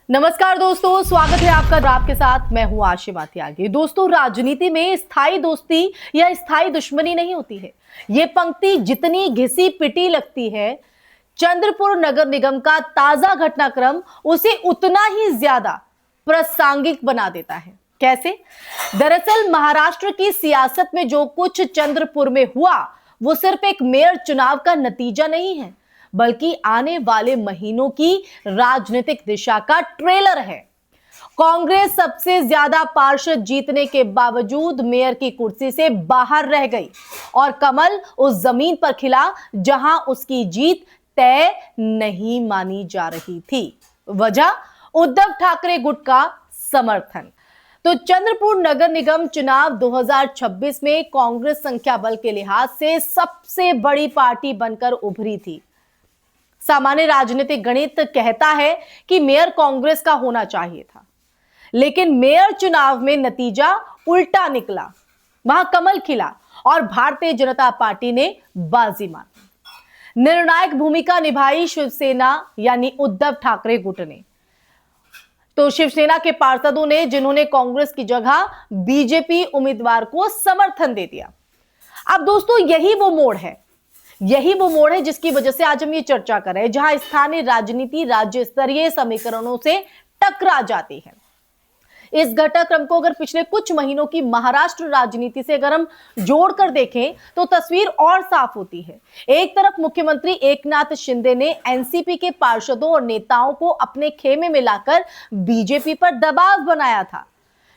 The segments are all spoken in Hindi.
नमस्कार दोस्तों, स्वागत है आपका। आपके साथ मैं हूं आशिमा त्यागी। दोस्तों, राजनीति में स्थायी दोस्ती या स्थायी दुश्मनी नहीं होती है। ये पंक्ति जितनी घिसी पिटी लगती है, चंद्रपुर नगर निगम का ताजा घटनाक्रम उसे उतना ही ज्यादा प्रासंगिक बना देता है। कैसे? दरअसल महाराष्ट्र की सियासत में जो कुछ चंद्रपुर में हुआ वो सिर्फ एक मेयर चुनाव का नतीजा नहीं है, बल्कि आने वाले महीनों की राजनीतिक दिशा का ट्रेलर है। कांग्रेस सबसे ज्यादा पार्षद जीतने के बावजूद मेयर की कुर्सी से बाहर रह गई और कमल उस जमीन पर खिला जहां उसकी जीत तय नहीं मानी जा रही थी। वजह उद्धव ठाकरे गुट का समर्थन। तो चंद्रपुर नगर निगम चुनाव 2026 में कांग्रेस संख्या बल के लिहाज से सबसे बड़ी पार्टी बनकर उभरी थी। सामान्य राजनीतिक गणित कहता है कि मेयर कांग्रेस का होना चाहिए था, लेकिन मेयर चुनाव में नतीजा उल्टा निकला। वहां कमल खिला और भारतीय जनता पार्टी ने बाजी मारी। निर्णायक भूमिका निभाई शिवसेना यानी उद्धव ठाकरे गुट ने। तो शिवसेना के पार्षदों ने, जिन्होंने कांग्रेस की जगह बीजेपी उम्मीदवार को समर्थन दे दिया। अब दोस्तों, यही वो मोड़ है जिसकी वजह से आज हम ये चर्चा कर रहे हैं, जहां स्थानीय राजनीति राज्य स्तरीय समीकरणों से टकरा जाती है। इस घटनाक्रम को अगर पिछले कुछ महीनों की महाराष्ट्र राजनीति से अगर हम जोड़कर देखें तो तस्वीर और साफ होती है। एक तरफ मुख्यमंत्री एकनाथ शिंदे ने एनसीपी के पार्षदों और नेताओं को अपने खेमे में लाकर बीजेपी पर दबाव बनाया था।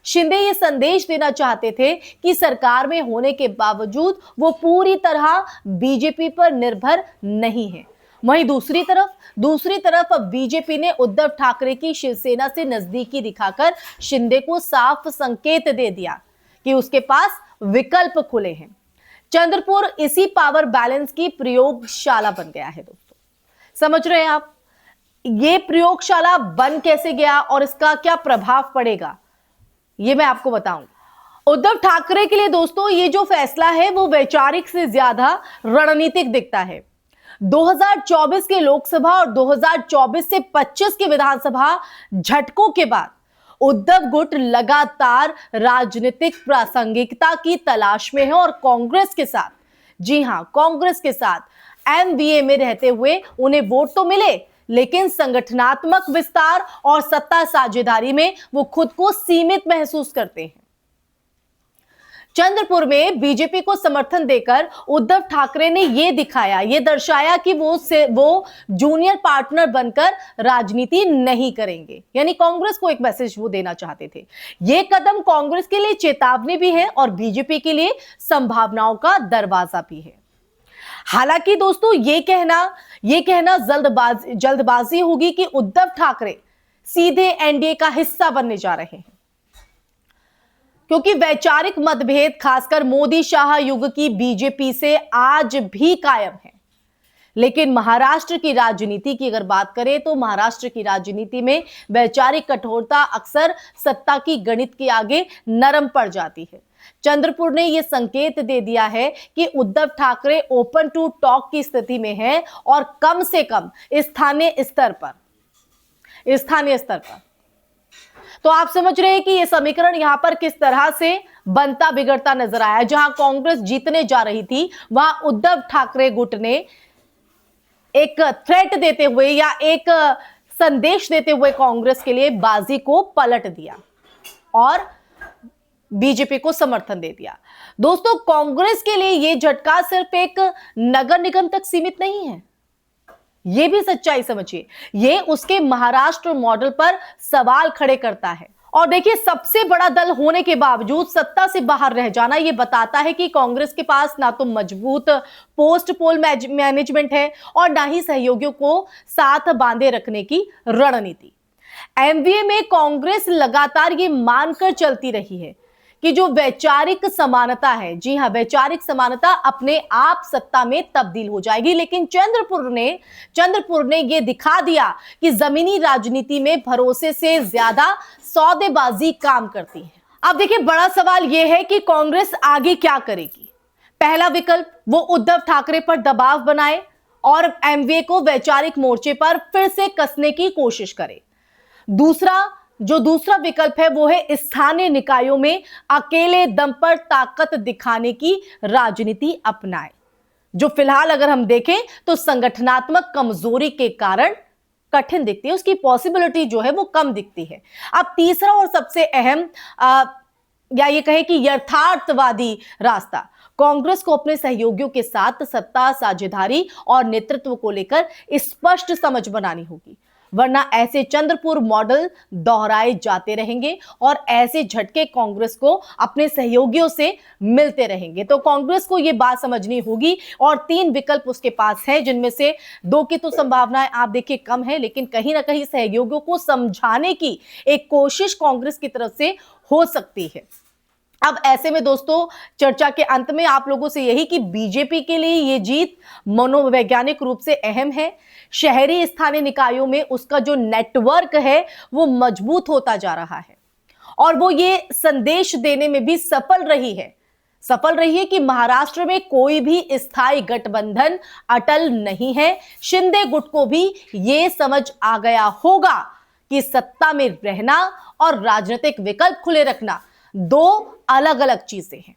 शिंदे ये संदेश देना चाहते थे कि सरकार में होने के बावजूद वो पूरी तरह बीजेपी पर निर्भर नहीं है। वहीं दूसरी तरफ अब बीजेपी ने उद्धव ठाकरे की शिवसेना से नजदीकी दिखाकर शिंदे को साफ संकेत दे दिया कि उसके पास विकल्प खुले हैं। चंद्रपुर इसी पावर बैलेंस की प्रयोगशाला बन गया है। दोस्तों, समझ रहे हैं आप? ये प्रयोगशाला बन कैसे गया और इसका क्या प्रभाव पड़ेगा, ये मैं आपको बताऊंगी। उद्धव ठाकरे के लिए दोस्तों ये जो फैसला है वो वैचारिक से ज्यादा रणनीतिक दिखता है। 2024 के लोकसभा और 2024 से 25 के विधानसभा झटकों के बाद उद्धव गुट लगातार राजनीतिक प्रासंगिकता की तलाश में है और कांग्रेस के साथ, जी हां, कांग्रेस के साथ एमवीए में रहते हुए उन्हें वोट तो मिले, लेकिन संगठनात्मक विस्तार और सत्ता साझेदारी में वो खुद को सीमित महसूस करते हैं। चंद्रपुर में बीजेपी को समर्थन देकर उद्धव ठाकरे ने ये दर्शाया कि वो जूनियर पार्टनर बनकर राजनीति नहीं करेंगे। यानी कांग्रेस को एक मैसेज वो देना चाहते थे। ये कदम कांग्रेस के लिए चेतावनी भी है और बीजेपी के लिए संभावनाओं का दरवाजा भी है। हालांकि दोस्तों, ये कहना जल्दबाजी होगी कि उद्धव ठाकरे सीधे एनडीए का हिस्सा बनने जा रहे हैं, क्योंकि वैचारिक मतभेद खासकर मोदी शाह युग की बीजेपी से आज भी कायम है। लेकिन महाराष्ट्र की राजनीति की अगर बात करें तो महाराष्ट्र की राजनीति में वैचारिक कठोरता अक्सर सत्ता की गणित के आगे नरम पड़ जाती है। चंद्रपुर ने यह संकेत दे दिया है कि Uddhav Thackeray open to talk की स्थिति में है और कम से कम स्थानीय स्तर पर। तो आप समझ रहे हैं कि यह समीकरण यहां पर किस तरह से बनता बिगड़ता नजर आया। जहां कांग्रेस जीतने जा रही थी, वहां उद्धव ठाकरे गुट ने एक थ्रेट देते हुए या एक संदेश देते हुए कांग्रेस के लिए बाजी को पलट दिया और बीजेपी को समर्थन दे दिया। दोस्तों, कांग्रेस के लिए यह झटका सिर्फ एक नगर निगम तक सीमित नहीं है, यह भी सच्चाई समझिए। यह उसके महाराष्ट्र मॉडल पर सवाल खड़े करता है। और देखिए, सबसे बड़ा दल होने के बावजूद सत्ता से बाहर रह जाना यह बताता है कि कांग्रेस के पास ना तो मजबूत पोस्ट पोल मैनेजमेंट है और ना ही सहयोगियों को साथ बांधे रखने की रणनीति। एमवीए में कांग्रेस लगातार ये मानकर चलती रही है कि जो वैचारिक समानता है, जी हां, वैचारिक समानता अपने आप सत्ता में तब्दील हो जाएगी। लेकिन चंद्रपुर ने यह दिखा दिया कि जमीनी राजनीति में भरोसे से ज्यादा सौदेबाजी काम करती है। अब देखिए, बड़ा सवाल यह है कि कांग्रेस आगे क्या करेगी। पहला विकल्प, वो उद्धव ठाकरे पर दबाव बनाए और एमवीए को वैचारिक मोर्चे पर फिर से कसने की कोशिश करे। दूसरा विकल्प है वो है स्थानीय निकायों में अकेले दम पर ताकत दिखाने की राजनीति अपनाए, जो फिलहाल अगर हम देखें तो संगठनात्मक कमजोरी के कारण कठिन दिखती है, उसकी पॉसिबिलिटी जो है वो कम दिखती है। अब तीसरा और सबसे अहम या ये कहे कि यथार्थवादी रास्ता, कांग्रेस को अपने सहयोगियों के साथ सत्ता साझेदारी और नेतृत्व को लेकर स्पष्ट समझ बनानी होगी, वरना ऐसे चंद्रपुर मॉडल दोहराए जाते रहेंगे और ऐसे झटके कांग्रेस को अपने सहयोगियों से मिलते रहेंगे। तो कांग्रेस को यह बात समझनी होगी और 3 विकल्प उसके पास है, जिनमें से 2 की तो संभावनाएं आप देखिए कम है, लेकिन कहीं ना कहीं सहयोगियों को समझाने की एक कोशिश कांग्रेस की तरफ से हो सकती है। अब ऐसे में दोस्तों चर्चा के अंत में आप लोगों से यही कि बीजेपी के लिए यह जीत मनोवैज्ञानिक रूप से अहम है। शहरी स्थानीय निकायों में उसका जो नेटवर्क है वो मजबूत होता जा रहा है और वो ये संदेश देने में भी सफल रही है कि महाराष्ट्र में कोई भी स्थायी गठबंधन अटल नहीं है। शिंदे गुट को भी ये समझ आ गया होगा कि सत्ता में रहना और राजनीतिक विकल्प खुले रखना 2 अलग अलग चीजें हैं।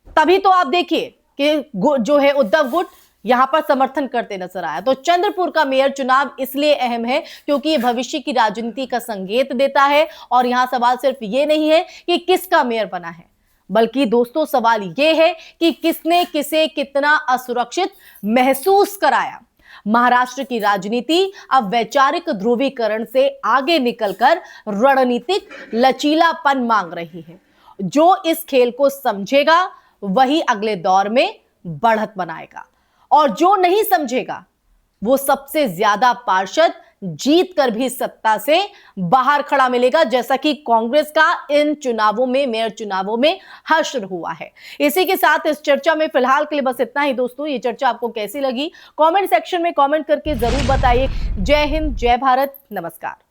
तभी तो आप देखिए कि जो है उद्धव गुट यहां पर समर्थन करते नजर आया। तो चंद्रपुर का मेयर चुनाव इसलिए अहम है क्योंकि ये भविष्य की राजनीति का संकेत देता है और यहां सवाल सिर्फ ये नहीं है कि किसका मेयर बना है, बल्कि दोस्तों सवाल ये है कि किसने किसे कितना असुरक्षित महसूस कराया। महाराष्ट्र की राजनीति अब वैचारिक ध्रुवीकरण से आगे निकलकर रणनीतिक लचीलापन मांग रही है। जो इस खेल को समझेगा वही अगले दौर में बढ़त बनाएगा और जो नहीं समझेगा वो सबसे ज्यादा पार्षद जीत कर भी सत्ता से बाहर खड़ा मिलेगा, जैसा कि कांग्रेस का इन चुनावों में, मेयर चुनावों में हश्र हुआ है। इसी के साथ इस चर्चा में फिलहाल के लिए बस इतना ही दोस्तों। ये चर्चा आपको कैसी लगी कमेंट सेक्शन में कमेंट करके जरूर बताइए। जय हिंद, जय भारत, नमस्कार।